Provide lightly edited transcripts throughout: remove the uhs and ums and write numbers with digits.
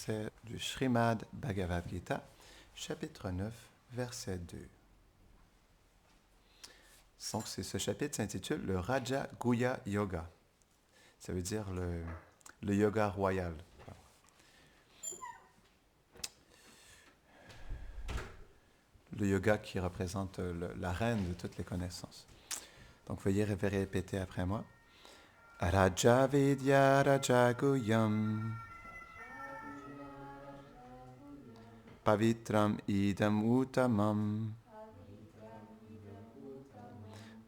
versets du Srimad Bhagavad Gita, chapitre 9, verset 2. Donc, ce chapitre s'intitule le Raja Guhya Yoga. Ça veut dire le yoga royal. Le yoga qui représente la reine de toutes les connaissances. Donc, veuillez répéter après moi. Raja Vidya Raja Guhyam Pavitram Idam Uttamam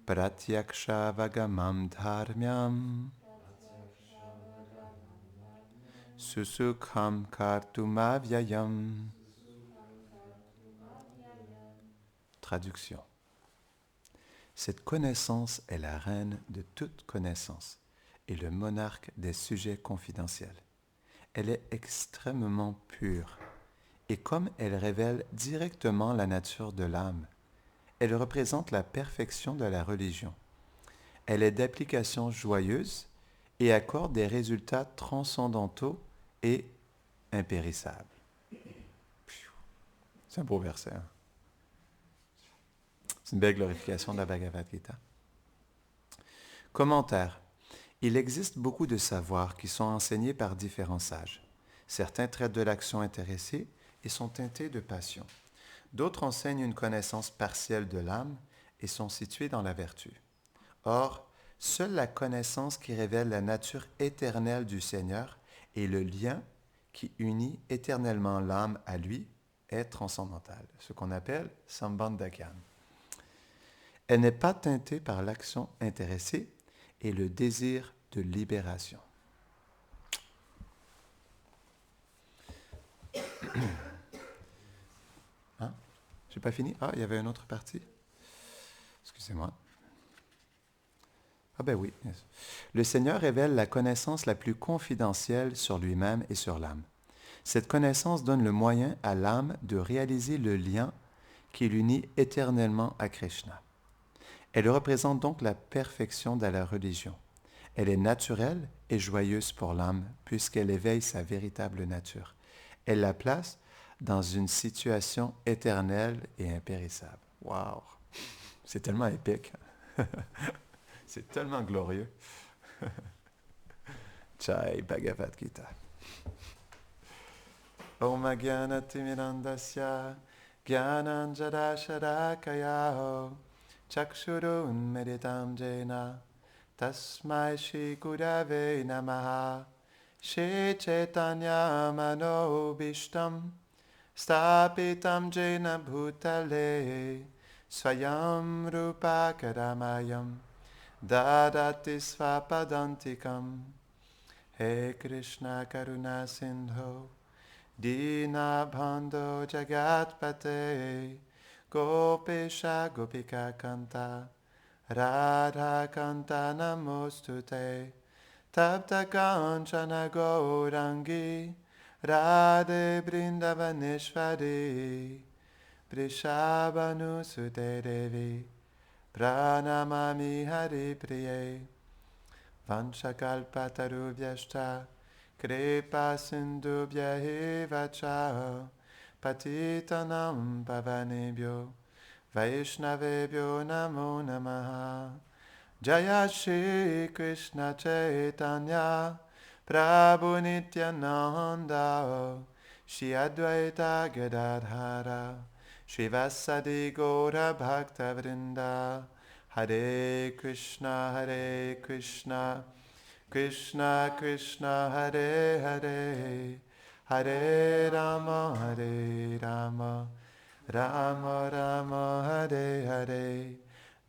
Pratyaksha Vagamam Dharmyam Susukham Kartumavyayam. Traduction. Cette connaissance est la reine de toute connaissance et le monarque des sujets confidentiels. Elle est extrêmement pure et comme elle révèle directement la nature de l'âme, elle représente la perfection de la religion. Elle est d'application joyeuse et accorde des résultats transcendantaux et impérissables. C'est un beau verset. Hein? C'est une belle glorification de la Bhagavad Gita. Commentaire. Il existe beaucoup de savoirs qui sont enseignés par différents sages. Certains traitent de l'action intéressée et sont teintés de passion. D'autres enseignent une connaissance partielle de l'âme et sont situés dans la vertu. Or, seule la connaissance qui révèle la nature éternelle du Seigneur et le lien qui unit éternellement l'âme à lui est transcendantale, ce qu'on appelle Sambandhagyan. Elle n'est pas teintée par l'action intéressée et le désir de libération. Hein? J'ai pas fini? Ah, il y avait une autre partie? Excusez-moi. Ah ben oui. Le Seigneur révèle la connaissance la plus confidentielle sur lui-même et sur l'âme. Cette connaissance donne le moyen à l'âme de réaliser le lien qui l'unit éternellement à Krishna. Elle représente donc la perfection de la religion. Elle est naturelle et joyeuse pour l'âme puisqu'elle éveille sa véritable nature. Elle la place dans une situation éternelle et impérissable. Wow! C'est tellement épique. C'est tellement glorieux. Jai Bhagavad Gita. Om Gyanatimirandasya Gyananjada Sharakaya Chakshuru Unmeditam Jena Tasmai Shri Gurave Namaha Shri Chaitanya Manobishtam Stapitam Jena Bhutale Swayam Rupa Karamayam Dadati Svapadantikam He Krishna Karuna Sindho Dina Bhando Jagatpate Gopesha Gopika Kanta Radha Kanta Namostute Tapta Kanchana Gaurangi Radhe Brindavaneshwari Prishabhanu Sute Devi Pranamami Hari Priye Vanchakalpatarubhyashta Kripa Sindhubhya eva cha Patitanam Pavanebhyo Vaishnavebhyo Namo Namaha Jaya Shri Krishna Chaitanya Prabhu Nityananda Shri Advaita Gadadhara Shri Vasadi Gaura Bhakta Vrinda Hare Krishna Krishna Krishna Hare Hare Hare Rama Rama Rama Hare Hare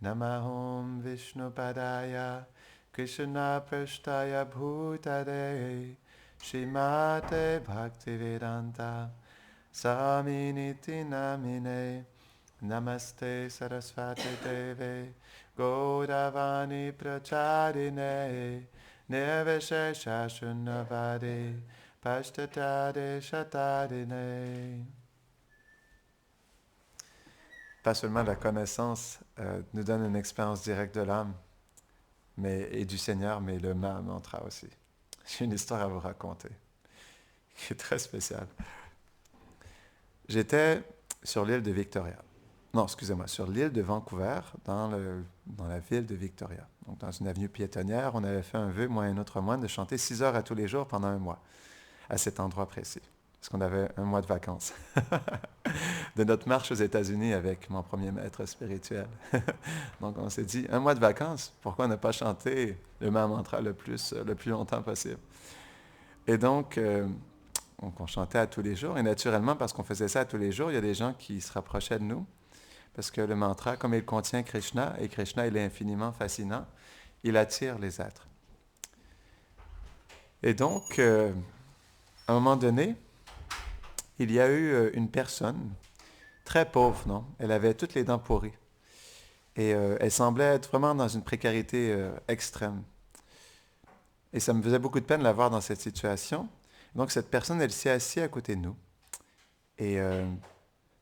Namahom Vishnu Padaya Krishna Prashtaya Bhutare Shrimate Bhaktivedanta Saminiti Namine Namaste Saraswati Deve Gauravani Pracharine Nirvishesha Shunnavadi Pashtatade Shatarine. Pas seulement la connaissance nous donne une expérience directe de l'âme et du Seigneur, mais le mantra aussi. J'ai une histoire à vous raconter qui est très spécial. J'étais sur l'île de Victoria. Non, excusez-moi, sur l'île de Vancouver, dans la ville de Victoria. Donc, dans une avenue piétonnière, on avait fait un vœu, moi et un autre moine, de chanter 6 heures à tous les jours pendant un mois, à cet endroit précis. Parce qu'on avait un mois de vacances. De notre marche aux États-Unis avec mon premier maître spirituel. Donc, on s'est dit, un mois de vacances, pourquoi ne pas chanter le même mantra le plus longtemps possible? Et donc, on chantait à tous les jours. Et naturellement, parce qu'on faisait ça à tous les jours, il y a des gens qui se rapprochaient de nous. Parce que le mantra, comme il contient Krishna, et Krishna, il est infiniment fascinant, il attire les êtres. Et donc, à un moment donné, il y a eu une personne, très pauvre, non? Elle avait toutes les dents pourries. Et elle semblait être vraiment dans une précarité extrême. Et ça me faisait beaucoup de peine de la voir dans cette situation. Donc, cette personne, elle s'est assise à côté de nous. Et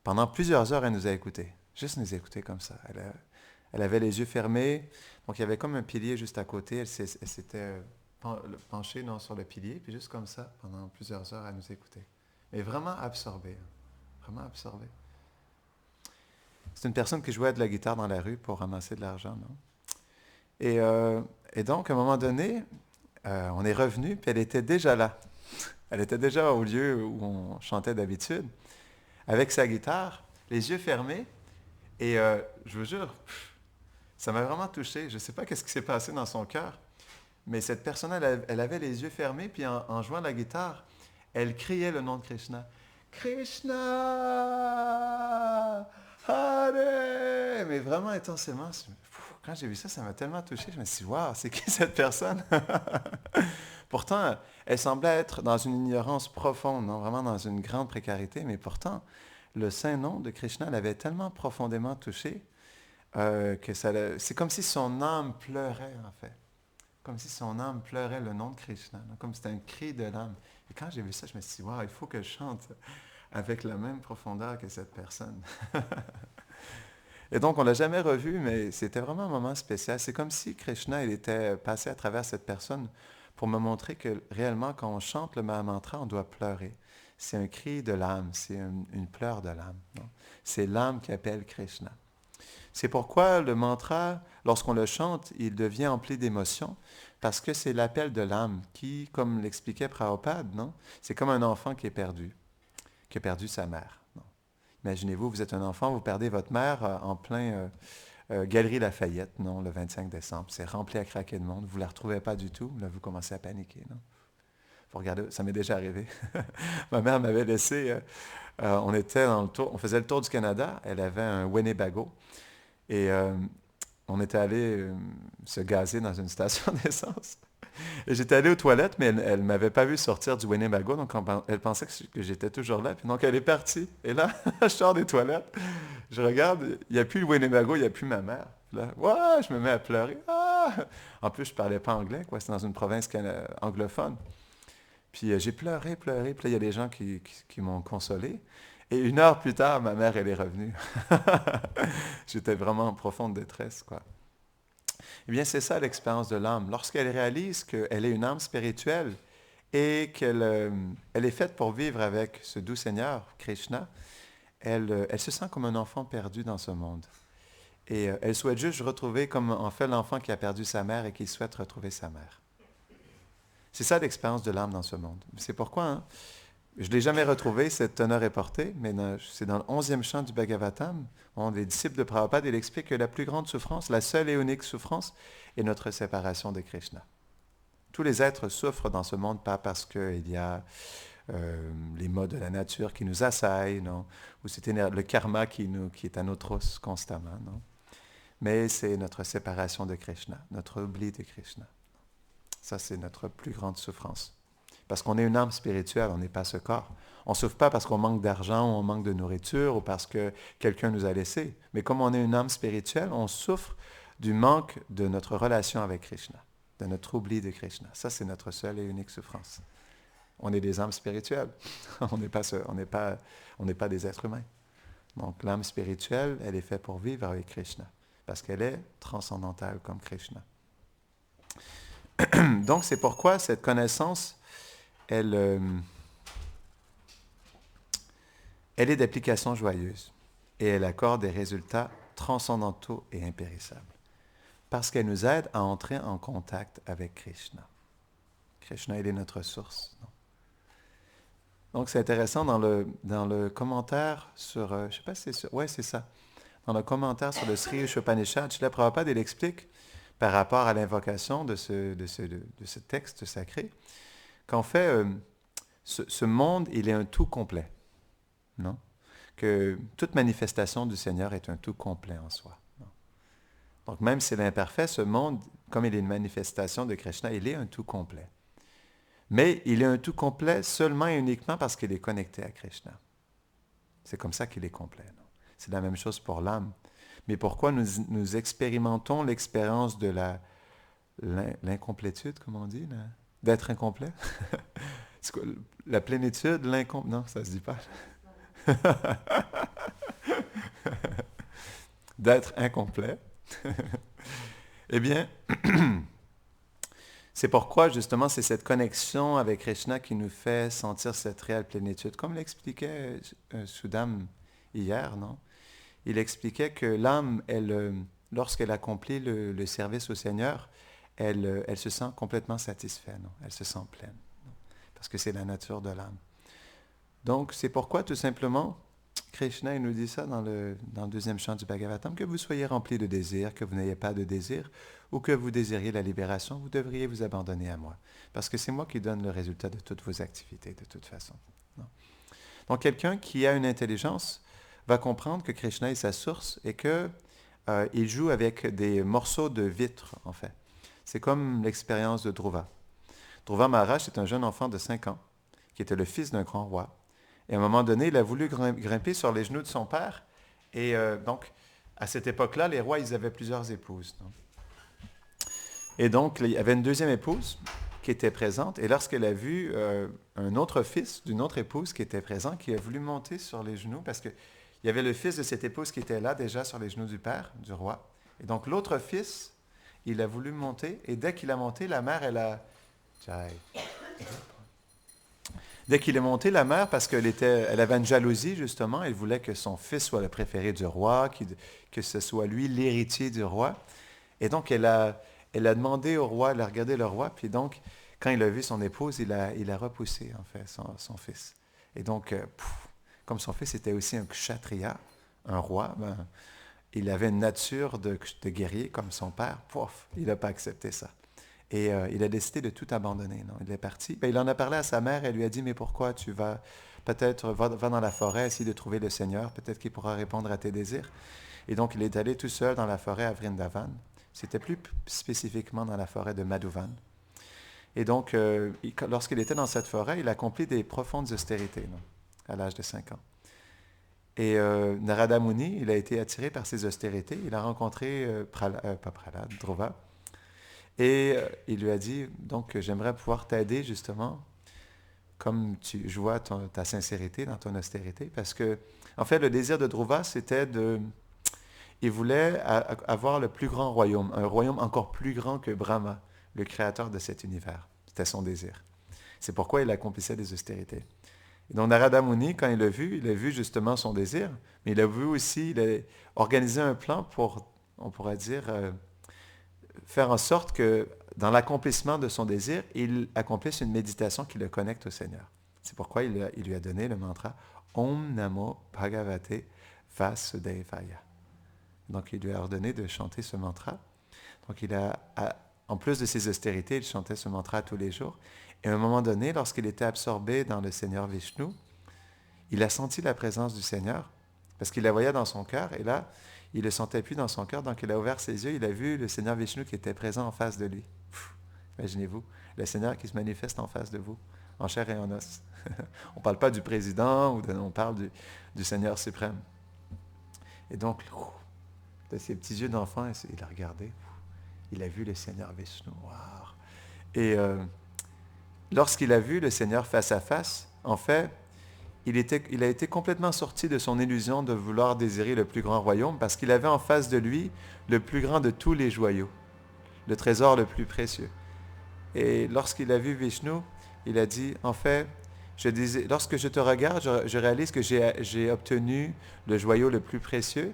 pendant plusieurs heures, elle nous a écoutés. Juste nous écouter comme ça. Elle avait les yeux fermés. Donc, il y avait comme un pilier juste à côté. Elle s'était penchée sur le pilier. Puis juste comme ça, pendant plusieurs heures, elle nous écoutait. Mais vraiment absorbée. Vraiment absorbée. C'est une personne qui jouait de la guitare dans la rue pour ramasser de l'argent, non? Et donc, à un moment donné, on est revenu, puis elle était déjà là. Elle était déjà au lieu où on chantait d'habitude, avec sa guitare, les yeux fermés. Et je vous jure, ça m'a vraiment touché. Je ne sais pas qu'est-ce qui s'est passé dans son cœur, mais cette personne, elle avait les yeux fermés, puis en jouant la guitare, elle criait le nom de Krishna. Krishna! Hare! Mais vraiment intensément. Quand j'ai vu ça, ça m'a tellement touché. Je me suis dit, waouh, c'est qui cette personne? Pourtant, elle semblait être dans une ignorance profonde, non? Vraiment dans une grande précarité, mais pourtant, le saint nom de Krishna l'avait tellement profondément touché que c'est comme si son âme pleurait, en fait. Comme si son âme pleurait le nom de Krishna, non? Comme si c'était un cri de l'âme. Et quand j'ai vu ça, je me suis dit, waouh, il faut que je chante avec la même profondeur que cette personne. Et donc, on ne l'a jamais revu, mais c'était vraiment un moment spécial. C'est comme si Krishna, il était passé à travers cette personne pour me montrer que réellement, quand on chante le Mahamantra, on doit pleurer. C'est un cri de l'âme, c'est une pleure de l'âme, non? C'est l'âme qui appelle Krishna. C'est pourquoi le mantra, lorsqu'on le chante, il devient empli d'émotion, parce que c'est l'appel de l'âme qui, comme l'expliquait Prabhupada, non? C'est comme un enfant qui a perdu sa mère. Non? Imaginez-vous, vous êtes un enfant, vous perdez votre mère en plein Galerie Lafayette, non, le 25 décembre. C'est rempli à craquer de monde. Vous ne la retrouvez pas du tout. Là, vous commencez à paniquer, non? Faut regarder, ça m'est déjà arrivé. Ma mère m'avait laissé, on était dans le tour, on faisait le tour du Canada. Elle avait un Winnebago. Et on était allé se gazer dans une station d'essence. Et j'étais allé aux toilettes, mais elle ne m'avait pas vu sortir du Winnebago, donc elle pensait que j'étais toujours là. Puis donc elle est partie. Et là, je sors des toilettes, je regarde, il n'y a plus le Winnebago, il n'y a plus ma mère. Puis là, ouais, je me mets à pleurer. Ah! En plus, je ne parlais pas anglais, quoi. C'est dans une province anglophone. Puis j'ai pleuré. Puis là, il y a des gens qui m'ont consolé. Et 1 heure plus tard, ma mère, elle est revenue. J'étais vraiment en profonde détresse, quoi. Eh bien, c'est ça l'expérience de l'âme. Lorsqu'elle réalise qu'elle est une âme spirituelle et elle est faite pour vivre avec ce doux Seigneur, Krishna, elle se sent comme un enfant perdu dans ce monde. Et elle souhaite juste retrouver comme en fait l'enfant qui a perdu sa mère et qui souhaite retrouver sa mère. C'est ça l'expérience de l'âme dans ce monde. C'est pourquoi, hein, je ne l'ai jamais retrouvé, cet honneur est porté, mais c'est dans le 11e chant du Bhagavatam. Les disciples de Prabhupada, il explique que la plus grande souffrance, la seule et unique souffrance, est notre séparation de Krishna. Tous les êtres souffrent dans ce monde, pas parce qu'il y a les maux de la nature qui nous assaillent, non? Ou c'est le karma qui est à nos trousses constamment, non? Mais c'est notre séparation de Krishna, notre oubli de Krishna. Ça, c'est notre plus grande souffrance. Parce qu'on est une âme spirituelle, on n'est pas ce corps. On ne souffre pas parce qu'on manque d'argent, ou on manque de nourriture, ou parce que quelqu'un nous a laissés. Mais comme on est une âme spirituelle, on souffre du manque de notre relation avec Krishna, de notre oubli de Krishna. Ça, c'est notre seule et unique souffrance. On est des âmes spirituelles. On n'est pas des êtres humains. Donc, l'âme spirituelle, elle est faite pour vivre avec Krishna, parce qu'elle est transcendantale comme Krishna. Donc, c'est pourquoi cette connaissance, elle Elle est d'application joyeuse et elle accorde des résultats transcendantaux et impérissables parce qu'elle nous aide à entrer en contact avec Krishna. Krishna, il est notre source. Non? Donc, c'est intéressant dans le commentaire sur, je ne sais pas si c'est sur, ouais, c'est ça. Dans le commentaire sur le Sri Upanishad, Srila Prabhupada, il explique, par rapport à l'invocation de ce texte sacré, qu'en fait, ce monde, il est un tout complet. Non? Que toute manifestation du Seigneur est un tout complet en soi. Non? Donc, même s'il est imparfait, ce monde, comme il est une manifestation de Krishna, il est un tout complet. Mais il est un tout complet seulement et uniquement parce qu'il est connecté à Krishna. C'est comme ça qu'il est complet. Non? C'est la même chose pour l'âme. Mais pourquoi nous expérimentons l'expérience de l'incomplétude, comme on dit, d'être incomplet? C'est quoi, la plénitude, non, ça se dit pas. D'être incomplet. Eh bien, c'est pourquoi, justement, c'est cette connexion avec Krishna qui nous fait sentir cette réelle plénitude. Comme l'expliquait Sudam hier, non? Il expliquait que l'âme, lorsqu'elle accomplit le service au Seigneur, elle se sent complètement satisfaite, non? Elle se sent pleine, non? Parce que c'est la nature de l'âme. Donc, c'est pourquoi, tout simplement, Krishna il nous dit ça dans le deuxième chant du Bhagavatam, que vous soyez remplis de désir, que vous n'ayez pas de désir, ou que vous désiriez la libération, vous devriez vous abandonner à moi. Parce que c'est moi qui donne le résultat de toutes vos activités, de toute façon. Non? Donc, quelqu'un qui a une intelligence va comprendre que Krishna est sa source et qu'il joue avec des morceaux de vitre, en fait. C'est comme l'expérience de Dhruva. Dhruva Maharaj, c'est un jeune enfant de 5 ans, qui était le fils d'un grand roi. Et à un moment donné, il a voulu grimper sur les genoux de son père. Et donc, à cette époque-là, les rois, ils avaient plusieurs épouses. Non? Et donc, il y avait une deuxième épouse qui était présente. Et lorsqu'elle a vu un autre fils d'une autre épouse qui était présent, qui a voulu monter sur les genoux, parce qu'il y avait le fils de cette épouse qui était là déjà sur les genoux du père, du roi. Et donc, l'autre fils, il a voulu monter. Et dès qu'il a monté, la mère, elle a... Dès qu'il est monté, la mère, parce elle avait une jalousie, justement, elle voulait que son fils soit le préféré du roi, que ce soit lui l'héritier du roi. Et donc, elle a demandé au roi, elle a regardé le roi, puis donc, quand il a vu son épouse, il a repoussé, en fait, son fils. Et donc, comme son fils était aussi un kshatriya, un roi, il avait une nature de guerrier comme son père, il n'a pas accepté ça. Et il a décidé de tout abandonner. Non? Il est parti. Il en a parlé à sa mère. Elle lui a dit, mais pourquoi tu vas peut-être, va dans la forêt, essayer de trouver le Seigneur. Peut-être qu'il pourra répondre à tes désirs. Et donc, il est allé tout seul dans la forêt à Vrindavan. C'était plus spécifiquement dans la forêt de Madhuvan. Et donc, lorsqu'il était dans cette forêt, il accomplit des profondes austérités, non? À l'âge de 5 ans. Et Narada Muni, il a été attiré par ces austérités. Il a rencontré, Dhruva. Et il lui a dit, donc, j'aimerais pouvoir t'aider justement, comme je vois ta sincérité dans ton austérité, parce que, en fait, le désir de Dhruva, c'était il voulait avoir le plus grand royaume, un royaume encore plus grand que Brahma, le créateur de cet univers. C'était son désir. C'est pourquoi il accomplissait des austérités. Et donc, Narada Muni, quand il a vu justement son désir, mais il a vu aussi, il a organisé un plan pour, on pourrait dire, faire en sorte que dans l'accomplissement de son désir, il accomplisse une méditation qui le connecte au Seigneur. C'est pourquoi il lui a donné le mantra Om Namo Bhagavate Vasudevaya. Donc, il lui a ordonné de chanter ce mantra. Donc, en plus de ses austérités, il chantait ce mantra tous les jours. Et à un moment donné, lorsqu'il était absorbé dans le Seigneur Vishnu, il a senti la présence du Seigneur, parce qu'il la voyait dans son cœur, et là, il ne le sentait plus dans son cœur, donc il a ouvert ses yeux, il a vu le Seigneur Vishnu qui était présent en face de lui. Imaginez-vous, le Seigneur qui se manifeste en face de vous, en chair et en os. On ne parle pas du président, on parle du Seigneur suprême. Et donc, de ses petits yeux d'enfant, il a regardé, il a vu le Seigneur Vishnu. Wow. Et lorsqu'il a vu le Seigneur face à face, en fait, il a été complètement sorti de son illusion de vouloir désirer le plus grand royaume parce qu'il avait en face de lui le plus grand de tous les joyaux, le trésor le plus précieux. Et lorsqu'il a vu Vishnu, il a dit, en fait, lorsque je te regarde, je réalise que j'ai obtenu le joyau le plus précieux.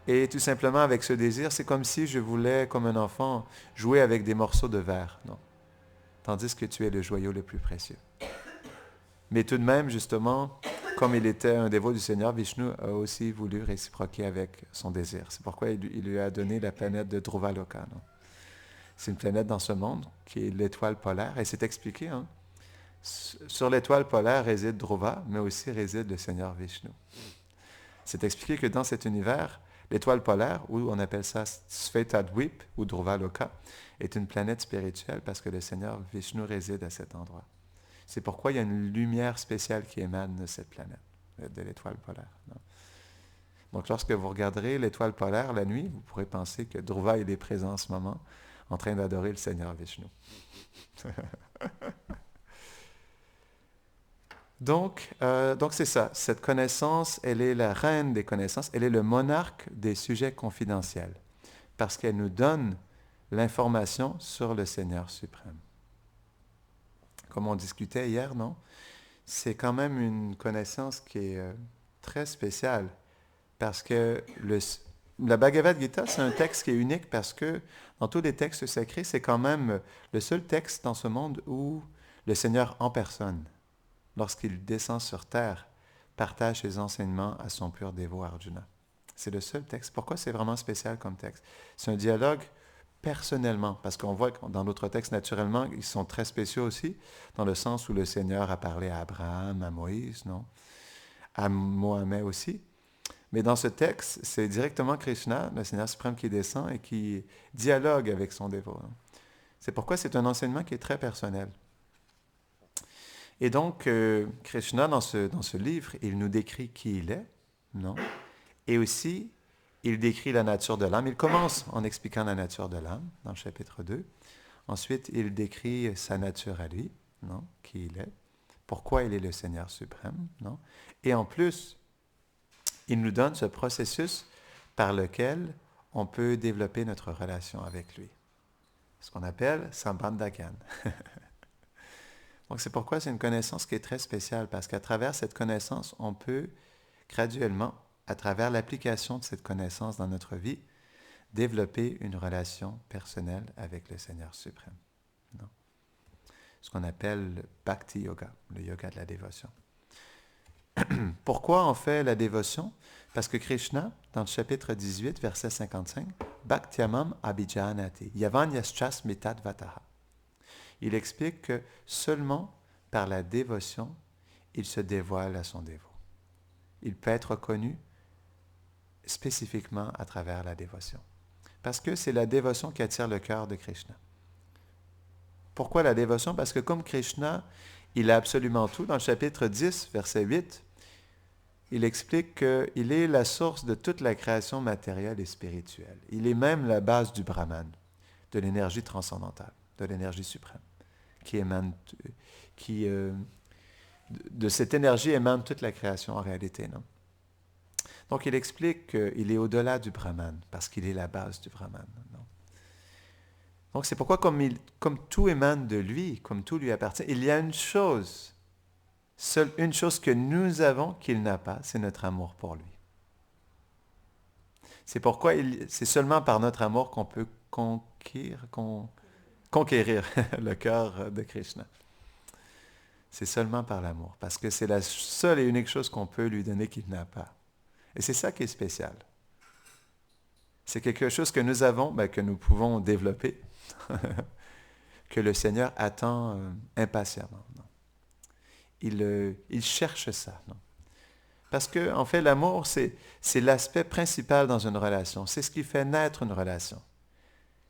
Et tout simplement, avec ce désir, c'est comme si je voulais, comme un enfant, jouer avec des morceaux de verre. Non. Tandis que tu es le joyau le plus précieux. Mais tout de même, justement, comme il était un dévot du Seigneur, Vishnu a aussi voulu réciproquer avec son désir. C'est pourquoi il lui a donné la planète de Dhruvaloka. Non? C'est une planète dans ce monde qui est l'étoile polaire. Et c'est expliqué. Hein? Sur l'étoile polaire réside Dhruva, mais aussi réside le Seigneur Vishnu. C'est expliqué que dans cet univers, l'étoile polaire, ou on appelle ça Svetadvip ou Dhruvaloka, est une planète spirituelle parce que le Seigneur Vishnu réside à cet endroit. C'est pourquoi il y a une lumière spéciale qui émane de cette planète, de l'étoile polaire. Non? Donc lorsque vous regarderez l'étoile polaire la nuit, vous pourrez penser que Dhruva il est présent en ce moment, en train d'adorer le Seigneur Vishnu. Donc c'est ça. Cette connaissance, elle est la reine des connaissances, elle est le monarque des sujets confidentiels, parce qu'elle nous donne l'information sur le Seigneur suprême. Comme on discutait hier, non? C'est quand même une connaissance qui est très spéciale, parce que la Bhagavad Gita, c'est un texte qui est unique, parce que dans tous les textes sacrés, c'est quand même le seul texte dans ce monde où le Seigneur en personne, lorsqu'il descend sur terre, partage ses enseignements à son pur dévot Arjuna. C'est le seul texte. Pourquoi c'est vraiment spécial comme texte? C'est un dialogue personnellement, parce qu'on voit que dans d'autres textes, naturellement, ils sont très spéciaux aussi, dans le sens où le Seigneur a parlé à Abraham, à Moïse, non? À Mohamed aussi. Mais dans ce texte, c'est directement Krishna, le Seigneur suprême, qui descend et qui dialogue avec son dévot. Non? C'est pourquoi c'est un enseignement qui est très personnel. Et donc, Krishna, dans ce livre, il nous décrit qui il est, non? Et aussi, il décrit la nature de l'âme. Il commence en expliquant la nature de l'âme, dans le chapitre 2. Ensuite, il décrit sa nature à lui, non? Qui il est, pourquoi il est le Seigneur suprême, non? Et en plus, il nous donne ce processus par lequel on peut développer notre relation avec lui. Ce qu'on appelle Sambandhagan. Donc, c'est pourquoi c'est une connaissance qui est très spéciale, parce qu'à travers cette connaissance, on peut graduellement, à travers l'application de cette connaissance dans notre vie, développer une relation personnelle avec le Seigneur suprême. Non? Ce qu'on appelle le Bhakti Yoga, le yoga de la dévotion. Pourquoi on fait la dévotion? Parce que Krishna, dans le chapitre 18, verset 55, Bhaktyamam abhijanati, yavanyaschas mitadvataha. Il explique que seulement par la dévotion, il se dévoile à son dévot. Il peut être connu spécifiquement à travers la dévotion. Parce que c'est la dévotion qui attire le cœur de Krishna. Pourquoi la dévotion? Parce que comme Krishna, il a absolument tout. Dans le chapitre 10, verset 8, il explique qu'il est la source de toute la création matérielle et spirituelle. Il est même la base du Brahman, de l'énergie transcendantale, de l'énergie suprême, qui émane, de cette énergie émane toute la création en réalité, non? Donc, il explique qu'il est au-delà du Brahman, parce qu'il est la base du Brahman. Non? Donc, c'est pourquoi, comme tout émane de lui, comme tout lui appartient, il y a une chose, seule une chose que nous avons qu'il n'a pas, c'est notre amour pour lui. C'est pourquoi c'est seulement par notre amour qu'on peut conquérir le cœur de Krishna. C'est seulement par l'amour, parce que c'est la seule et unique chose qu'on peut lui donner qu'il n'a pas. Et c'est ça qui est spécial. C'est quelque chose que nous avons, que nous pouvons développer, que le Seigneur attend impatiemment. Non? Il cherche ça. Non? Parce que, en fait, l'amour, c'est l'aspect principal dans une relation. C'est ce qui fait naître une relation.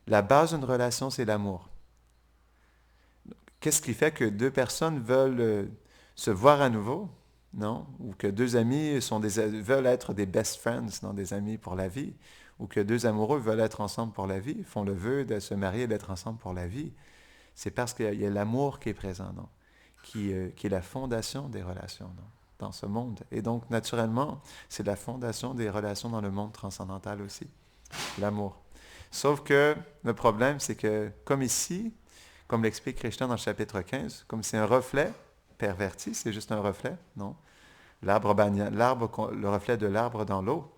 La base d'une relation, c'est l'amour. Qu'est-ce qui fait que deux personnes veulent se voir à nouveau? Non? Ou que deux amis veulent être des best friends, non? Des amis pour la vie. Ou que deux amoureux veulent être ensemble pour la vie, font le vœu de se marier et d'être ensemble pour la vie. C'est parce qu'il y a l'amour qui est présent, non? Qui est la fondation des relations, non? Dans ce monde. Et donc, naturellement, c'est la fondation des relations dans le monde transcendantal aussi. L'amour. Sauf que le problème, c'est que, comme ici, comme l'explique Krishna dans le chapitre 15, comme c'est un reflet perverti, c'est juste un reflet, non? Le reflet de l'arbre dans l'eau,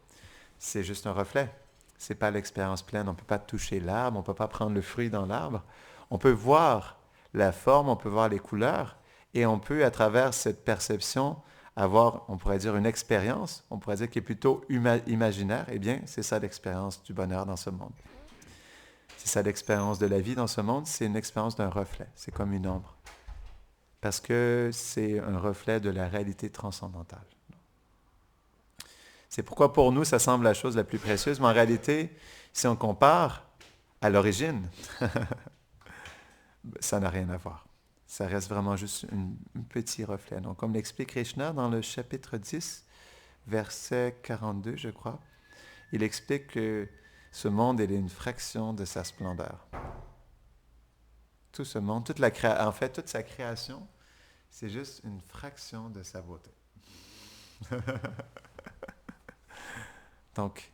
c'est juste un reflet. C'est pas l'expérience pleine. On ne peut pas toucher l'arbre, on ne peut pas prendre le fruit dans l'arbre. On peut voir la forme, on peut voir les couleurs, et on peut, à travers cette perception, avoir, on pourrait dire, une expérience, on pourrait dire qui est plutôt imaginaire. Eh bien, c'est ça l'expérience du bonheur dans ce monde. C'est ça l'expérience de la vie dans ce monde, c'est une expérience d'un reflet. C'est comme une ombre. Parce que c'est un reflet de la réalité transcendantale. C'est pourquoi pour nous, ça semble la chose la plus précieuse, mais en réalité, si on compare à l'origine, ça n'a rien à voir. Ça reste vraiment juste un petit reflet. Donc, comme l'explique Krishna dans le chapitre 10, verset 42, je crois, il explique que ce monde est une fraction de sa splendeur. Tout ce monde, en fait, toute sa création, c'est juste une fraction de sa beauté. Donc,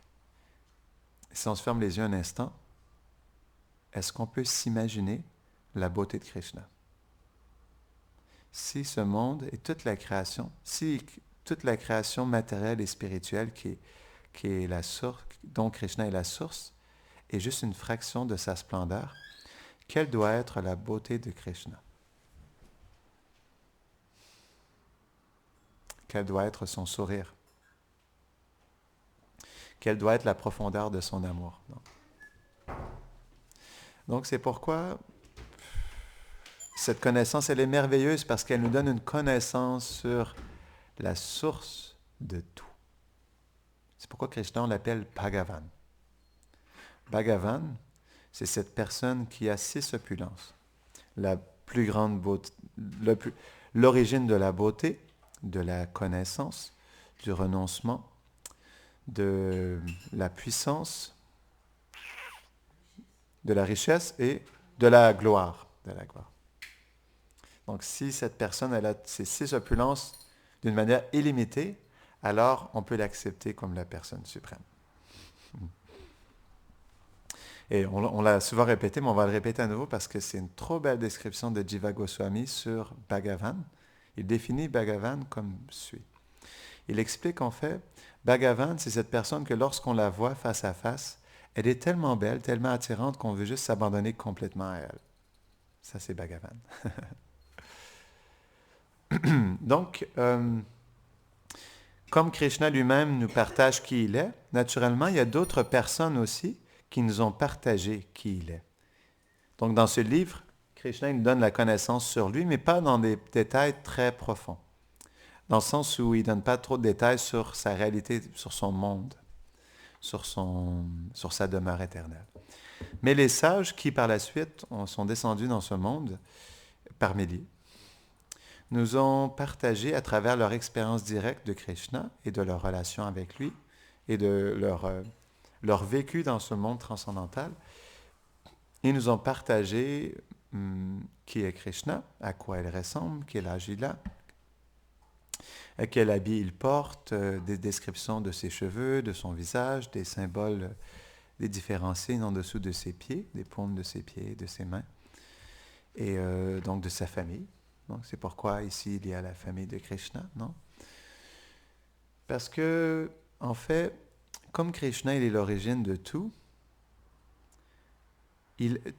si on se ferme les yeux un instant, est-ce qu'on peut s'imaginer la beauté de Krishna? Si ce monde et toute la création, si toute la création matérielle et spirituelle qui est la source, dont Krishna est la source, est juste une fraction de sa splendeur, quelle doit être la beauté de Krishna? Quel doit être son sourire? Quelle doit être la profondeur de son amour? Donc c'est pourquoi cette connaissance, elle est merveilleuse parce qu'elle nous donne une connaissance sur la source de tout. C'est pourquoi Krishna, on l'appelle Bhagavan. Bhagavan, c'est cette personne qui a 6 opulences. La plus grande beauté, l'origine de la beauté, de la connaissance, du renoncement, de la puissance, de la richesse et de la gloire. Donc, si cette personne elle a ces 6 opulences d'une manière illimitée, alors on peut l'accepter comme la personne suprême. Et on l'a souvent répété, mais on va le répéter à nouveau parce que c'est une trop belle description de Jiva Goswami sur Bhagavan. Il définit Bhagavan comme suit. Il explique en fait, Bhagavan, c'est cette personne que lorsqu'on la voit face à face, elle est tellement belle, tellement attirante qu'on veut juste s'abandonner complètement à elle. Ça, c'est Bhagavan. Donc, comme Krishna lui-même nous partage qui il est, naturellement, il y a d'autres personnes aussi qui nous ont partagé qui il est. Donc, dans ce livre, Krishna nous donne la connaissance sur lui, mais pas dans des détails très profonds. Dans le sens où il ne donne pas trop de détails sur sa réalité, sur son monde, sur sa demeure éternelle. Mais les sages qui, par la suite, sont descendus dans ce monde, par milliers, nous ont partagé à travers leur expérience directe de Krishna et de leur relation avec lui et de leur vécu dans ce monde transcendantal. Ils nous ont partagé qui est Krishna, à quoi il ressemble, quel âge il a, quel habit il porte, des descriptions de ses cheveux, de son visage, des symboles, des différents signes en dessous de ses pieds, des paumes de ses pieds, de ses mains, et donc de sa famille. Donc c'est pourquoi ici il y a la famille de Krishna, non? Parce que, en fait, comme Krishna il est l'origine de tout,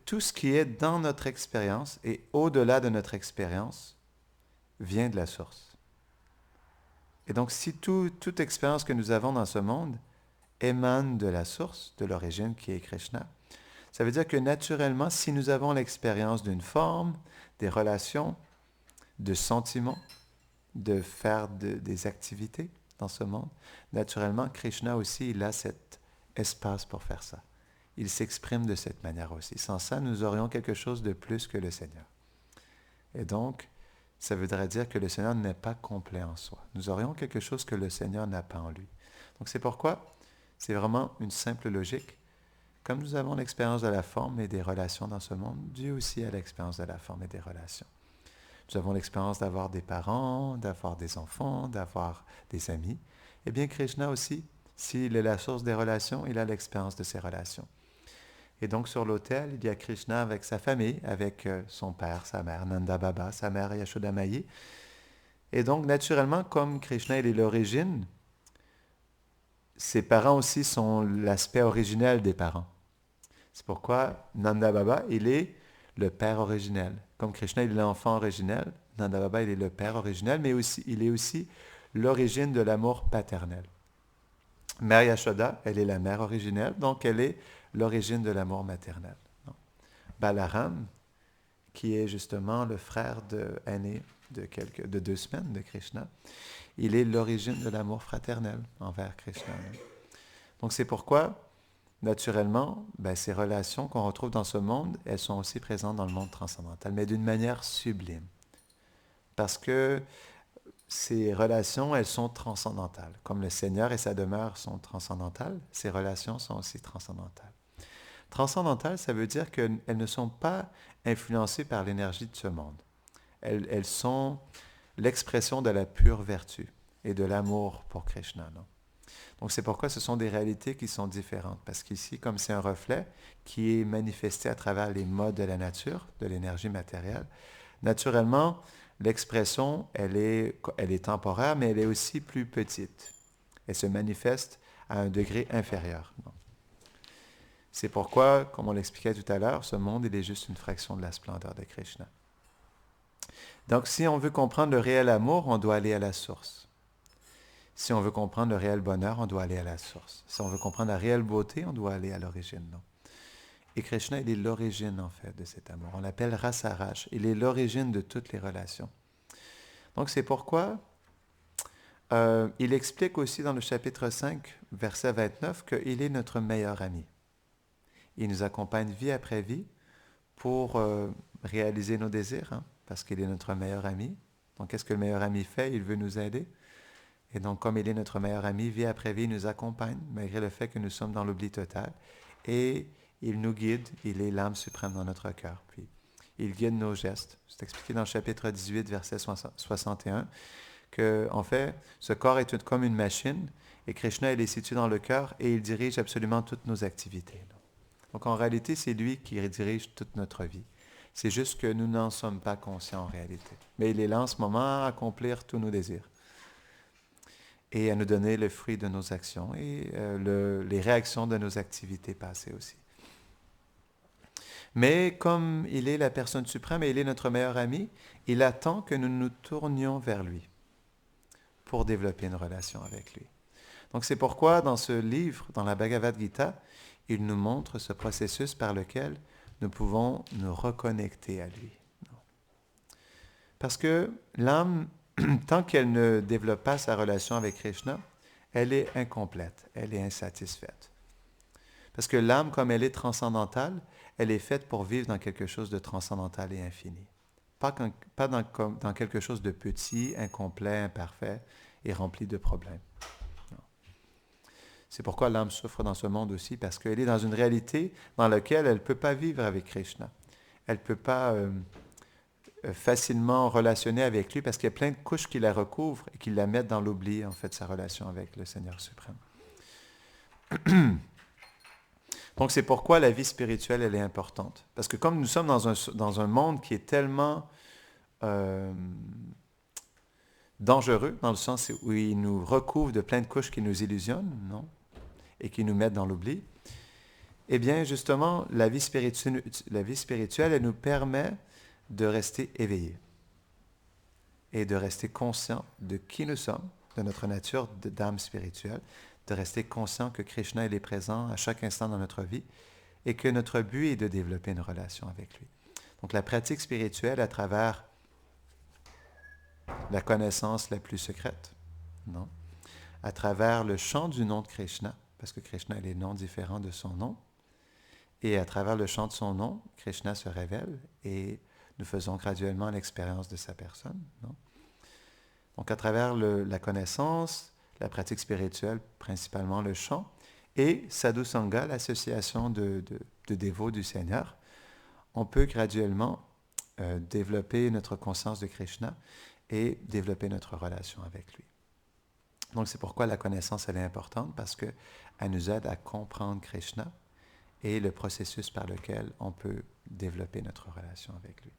tout ce qui est dans notre expérience et au-delà de notre expérience vient de la source. Et donc si toute expérience que nous avons dans ce monde émane de la source, de l'origine qui est Krishna, ça veut dire que naturellement, si nous avons l'expérience d'une forme, des relations, de sentiments, de faire des activités dans ce monde, naturellement, Krishna aussi, il a cet espace pour faire ça. Il s'exprime de cette manière aussi. Sans ça, nous aurions quelque chose de plus que le Seigneur. Et donc, ça voudrait dire que le Seigneur n'est pas complet en soi. Nous aurions quelque chose que le Seigneur n'a pas en lui. Donc c'est pourquoi c'est vraiment une simple logique. Comme nous avons l'expérience de la forme et des relations dans ce monde, Dieu aussi a l'expérience de la forme et des relations. Nous avons l'expérience d'avoir des parents, d'avoir des enfants, d'avoir des amis. Eh bien, Krishna aussi, s'il est la source des relations, il a l'expérience de ces relations. Et donc, sur l'autel, il y a Krishna avec sa famille, avec son père, sa mère, Nanda Baba, sa mère Yashoda Mayi, Et donc, naturellement, comme Krishna il est l'origine, ses parents aussi sont l'aspect originel des parents. C'est pourquoi Nanda Baba, il est le père originel. Comme Krishna, il est l'enfant originel, Nanda Baba, il est le père originel, mais aussi, il est aussi l'origine de l'amour paternel. Mère Yashoda, elle est la mère originelle, donc elle est l'origine de l'amour maternel. Balaram, qui est justement le frère aîné de 2 semaines de Krishna, il est l'origine de l'amour fraternel envers Krishna. Donc c'est pourquoi, naturellement, ces relations qu'on retrouve dans ce monde, elles sont aussi présentes dans le monde transcendantal, mais d'une manière sublime. Parce que ces relations, elles sont transcendantales. Comme le Seigneur et sa demeure sont transcendantales, ces relations sont aussi transcendantales. Transcendantales, ça veut dire qu'elles ne sont pas influencées par l'énergie de ce monde. Elles sont l'expression de la pure vertu et de l'amour pour Krishna. Non? Donc c'est pourquoi ce sont des réalités qui sont différentes. Parce qu'ici, comme c'est un reflet qui est manifesté à travers les modes de la nature, de l'énergie matérielle, naturellement, l'expression, elle est temporaire, mais elle est aussi plus petite. Elle se manifeste à un degré inférieur. Non? C'est pourquoi, comme on l'expliquait tout à l'heure, ce monde, il est juste une fraction de la splendeur de Krishna. Donc, si on veut comprendre le réel amour, on doit aller à la source. Si on veut comprendre le réel bonheur, on doit aller à la source. Si on veut comprendre la réelle beauté, on doit aller à l'origine. Non? Et Krishna, il est l'origine, en fait, de cet amour. On l'appelle Rasaraj. Il est l'origine de toutes les relations. Donc, c'est pourquoi il explique aussi dans le chapitre 5, verset 29, qu'il est notre meilleur ami. Il nous accompagne vie après vie pour réaliser nos désirs, hein, parce qu'il est notre meilleur ami. Donc, qu'est-ce que le meilleur ami fait? Il veut nous aider. Et donc, comme il est notre meilleur ami, vie après vie, il nous accompagne, malgré le fait que nous sommes dans l'oubli total. Et il nous guide, il est l'âme suprême dans notre cœur. Puis, il guide nos gestes. C'est expliqué dans le chapitre 18, verset 61, que, en fait, ce corps est comme une machine, et Krishna, il est situé dans le cœur, et il dirige absolument toutes nos activités. Donc, en réalité, c'est lui qui dirige toute notre vie. C'est juste que nous n'en sommes pas conscients en réalité. Mais il est là en ce moment à accomplir tous nos désirs et à nous donner le fruit de nos actions et les réactions de nos activités passées aussi. Mais comme il est la personne suprême et il est notre meilleur ami, il attend que nous nous tournions vers lui pour développer une relation avec lui. Donc c'est pourquoi dans ce livre, dans la Bhagavad Gita, il nous montre ce processus par lequel nous pouvons nous reconnecter à lui. Parce que l'âme, tant qu'elle ne développe pas sa relation avec Krishna, elle est incomplète, elle est insatisfaite. Parce que l'âme, comme elle est transcendantale, elle est faite pour vivre dans quelque chose de transcendantal et infini. Pas dans quelque chose de petit, incomplet, imparfait et rempli de problèmes. Non. C'est pourquoi l'âme souffre dans ce monde aussi, parce qu'elle est dans une réalité dans laquelle elle ne peut pas vivre avec Krishna. Elle ne peut pas facilement relationner avec lui parce qu'il y a plein de couches qui la recouvrent et qui la mettent dans l'oubli, en fait, sa relation avec le Seigneur suprême. Donc, c'est pourquoi la vie spirituelle, elle est importante. Parce que comme nous sommes dans un monde qui est tellement dangereux, dans le sens où il nous recouvre de plein de couches qui nous illusionnent, non? Et qui nous mettent dans l'oubli, eh bien, justement, la vie spirituelle, elle nous permet de rester éveillés et de rester conscients de qui nous sommes, de notre nature d'âme spirituelle, de rester conscient que Krishna il est présent à chaque instant dans notre vie et que notre but est de développer une relation avec lui. Donc la pratique spirituelle à travers la connaissance la plus secrète, non? À travers le chant du nom de Krishna, parce que Krishna a des noms différents de son nom, et à travers le chant de son nom, Krishna se révèle et nous faisons graduellement l'expérience de sa personne. Non? Donc à travers la connaissance, la pratique spirituelle, principalement le chant, et Sadhu Sangha, l'association de dévots du Seigneur, on peut graduellement développer notre conscience de Krishna et développer notre relation avec lui. Donc c'est pourquoi la connaissance elle est importante, parce qu'elle nous aide à comprendre Krishna et le processus par lequel on peut développer notre relation avec lui.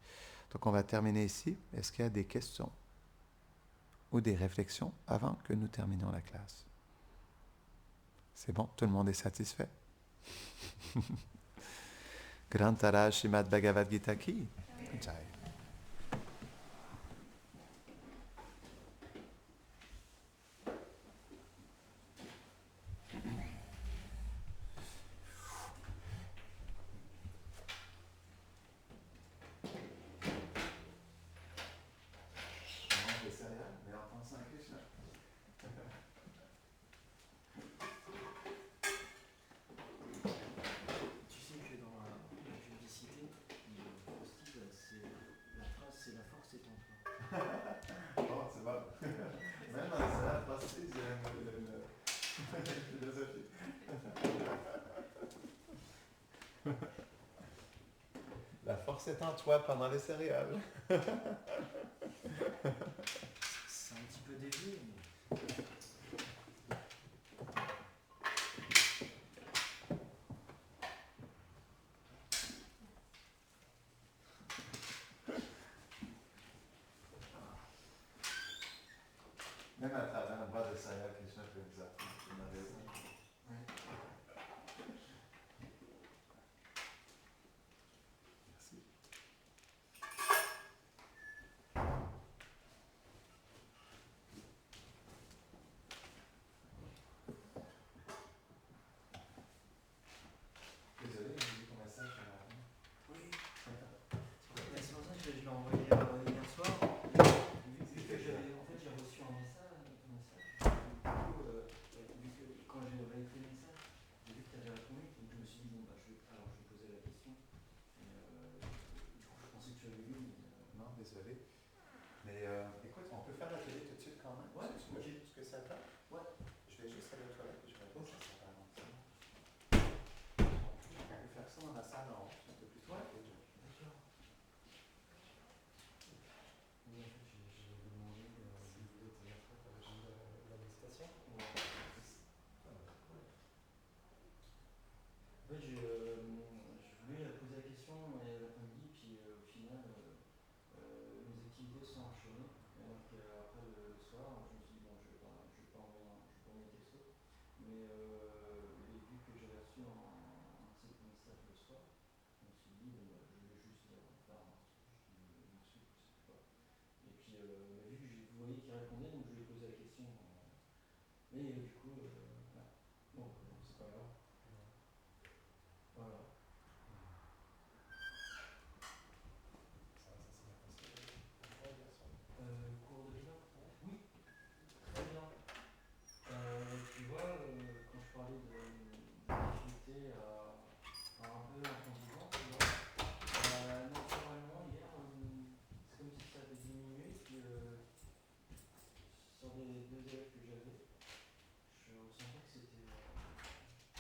Donc on va terminer ici. Est-ce qu'il y a des questions? ou des réflexions avant que nous terminions la classe? C'est bon, tout le monde est satisfait? Grantara Srimad Bhagavad Gita ki Jai. Tu sais que dans la publicité, Frosty, la phrase c'est la force est en toi. Oh, c'est bon. Même dans la passée, j'aime la philosophie. La force est en toi pendant les céréales. C'est un petit peu dévié, mais. Même à travers un bras de céréales, Krishna peut nous apprendre. Tu m'as raison. Ouais. Merci. Désolé, j'ai vu ton message. Oui. C'est pour ça que je l'ai envoyé hier soir. Vu que j'avais, en fait, j'ai reçu un message. Du coup, vu que quand j'ai réécrit le message, j'ai vu que tu avais répondu. Donc je me suis dit, bon, bah, alors je vais poser la question. Et, du coup, je pensais que tu avais lu. Mais, Non, désolé. Mais écoute, on peut faire la télé tout de suite quand même. Ouais, Est-ce ok. que ça te va? Ouais. Je vais juste aller aux toilettes et je reviens. Ok. Ça sera pas long. On peut faire ça dans la salle en haut. C'est un peu plus tranquille. D'accord. Oui, en fait, j'ai demandé si vous êtes maître de la méditation. Ouais. En fait, je voulais poser la question l'après-midi, puis au final, mes activités sont enchaînées. Et donc, après le soir, je me suis dit, bon, je vais pas envoyer un texto. Mais vu que j'ai reçu un de ces messages le soir, je me suis dit, bon, bah, je vais juste faire un truc, je me suis pas. Et puis, mais vu que vous voyez qu'il répondait, donc je lui ai posé la question. Mais du coup, voilà. Bon, c'est pas grave. Voilà. Cours de piano? Oui, très bien. Tu vois, quand je parlais de difficulté à un peu intransigeant, tu vois, naturellement, hier, c'est comme si ça avait diminué, puis sur des deux élèves